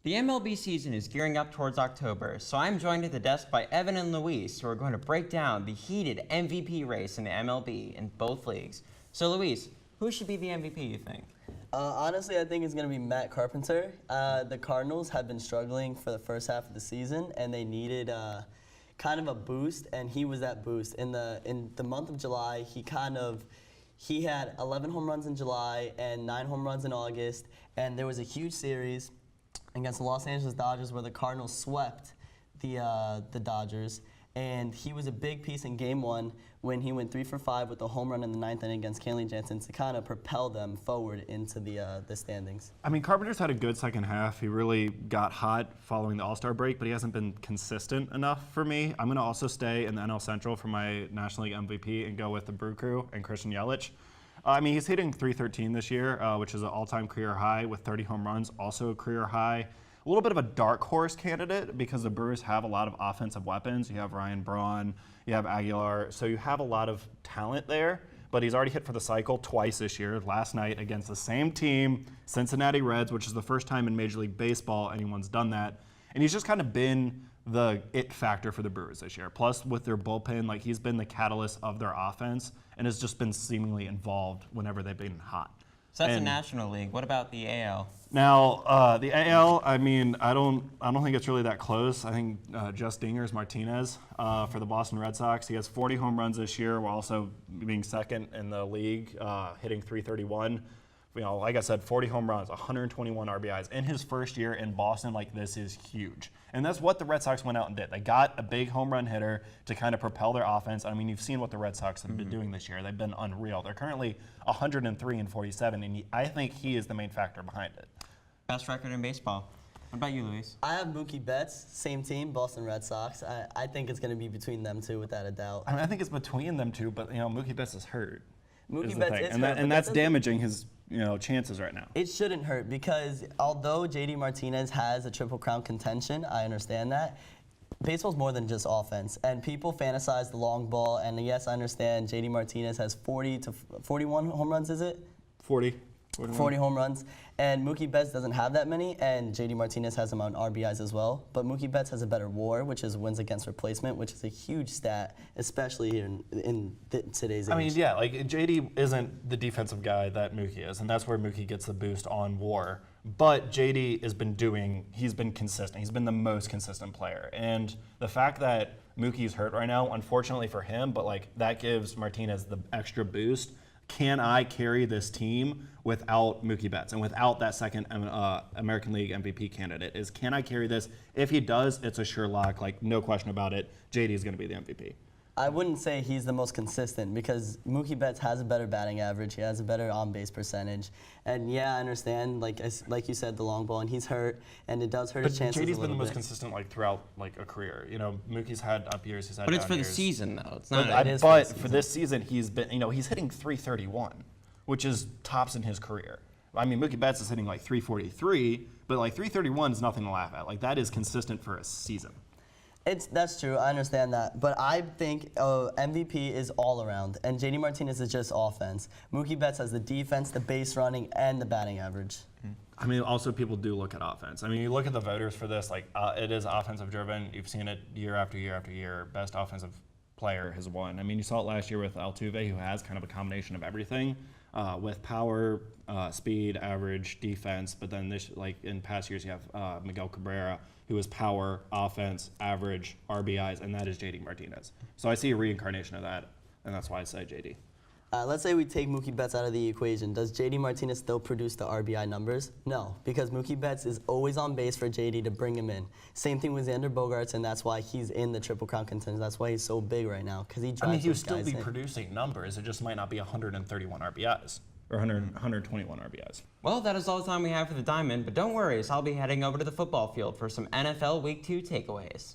The MLB season is gearing up towards October, so I'm joined at the desk by Evan and Luis, who are going to break down the heated MVP race in the MLB in both leagues. So Luis, who should be the MVP, you think? Honestly, I think it's going to be Matt Carpenter. The Cardinals have been struggling for the first half of the season, and they needed kind of a boost, and he was that boost. In the month of July, he had 11 home runs in July and 9 home runs in August, and there was a huge series against the Los Angeles Dodgers where the Cardinals swept the Dodgers, and he was a big piece in Game 1 when he went 3 for 5 with a home run in the 9th inning against Kenley Jansen to kind of propel them forward into the standings. I mean, Carpenter's had a good second half. He really got hot following the All-Star break, but he hasn't been consistent enough for me. I'm going to also stay in the NL Central for my National League MVP and go with the Brew Crew and Christian Yelich. I mean, he's hitting .313 this year, which is an all-time career high with 30 home runs, also a career high. A little bit of a dark horse candidate because the Brewers have a lot of offensive weapons. You have Ryan Braun, you have Aguilar, so you have a lot of talent there. But he's already hit for the cycle twice this year, last night against the same team, Cincinnati Reds, which is the first time in Major League Baseball anyone's done that. And he's just kind of been the it factor for the Brewers this year. Plus, with their bullpen, like he's been the catalyst of their offense and has just been seemingly involved whenever they've been hot. So that's the National League. What about the AL? Now, the AL, I mean, I don't think it's really that close. I think Just Dinger's Martinez for the Boston Red Sox. He has 40 home runs this year while also being second in the league, hitting .331. You know, like I said, 40 home runs, 121 RBIs. In his first year in Boston, like this is huge. And that's what the Red Sox went out and did. They got a big home run hitter to kind of propel their offense. I mean, you've seen what the Red Sox have been doing this year. They've been unreal. They're currently 103 and 47, and I think he is the main factor behind it. Best record in baseball. What about you, Luis? I have Mookie Betts, same team, Boston Red Sox. I think it's going to be between them two without a doubt. I mean, I think it's between them two, but you know, Mookie Betts is hurt. Mookie Betts is hurt, and that's damaging his chances right now. It shouldn't hurt because although JD Martinez has a Triple Crown contention, I understand that. Baseball's more than just offense, and people fantasize the long ball. And yes, I understand JD Martinez has 40 to 41 home runs. Is it? 40 home runs, and Mookie Betts doesn't have that many, and JD Martinez has them on RBIs as well. But Mookie Betts has a better WAR, which is wins against replacement, which is a huge stat, especially in today's age. I mean, yeah, like JD isn't the defensive guy that Mookie is, and that's where Mookie gets the boost on WAR. But JD he's been consistent. He's been the most consistent player, and the fact that Mookie's hurt right now, unfortunately for him, but like that gives Martinez the extra boost. Can I carry this team without Mookie Betts and without that second American League MVP candidate? Can I carry this? If he does, it's a sure lock, like no question about it. JD is going to be the MVP. I wouldn't say he's the most consistent because Mookie Betts has a better batting average. He has a better on-base percentage. And yeah, I understand, like you said, the long ball, and he's hurt, and it does hurt his chances a little bit. JD's been the most consistent like throughout like a career. You know, Mookie's had up years, he's had But down it's for years. the season, though. It's not. But for this season, he's been, he's hitting .331, which is tops in his career. I mean, Mookie Betts is hitting like .343, but like .331 is nothing to laugh at. Like that is consistent for a season. That's true. I understand that. But I think MVP is all around, and JD Martinez is just offense. Mookie Betts has the defense, the base running, and the batting average. I mean, also people do look at offense. I mean, you look at the voters for this, like it is offensive driven. You've seen it year after year after year. Best offensive player has won. I mean, you saw it last year with Altuve, who has kind of a combination of everything with power, speed, average, defense. But then this, like in past years, you have Miguel Cabrera, who is power, offense, average, RBIs, and that is JD Martinez. So I see a reincarnation of that, and that's why I say JD. Let's say we take Mookie Betts out of the equation. Does JD Martinez still produce the RBI numbers? No, because Mookie Betts is always on base for JD to bring him in. Same thing with Xander Bogaerts, and that's why he's in the Triple Crown contention. That's why he's so big right now, because he drives. I mean, he would those still guys be in. producing numbers. It just might not be 131 RBIs or 121 RBIs. Well, that is all the time we have for the Diamond, but don't worry, as I'll be heading over to the football field for some NFL Week 2 takeaways.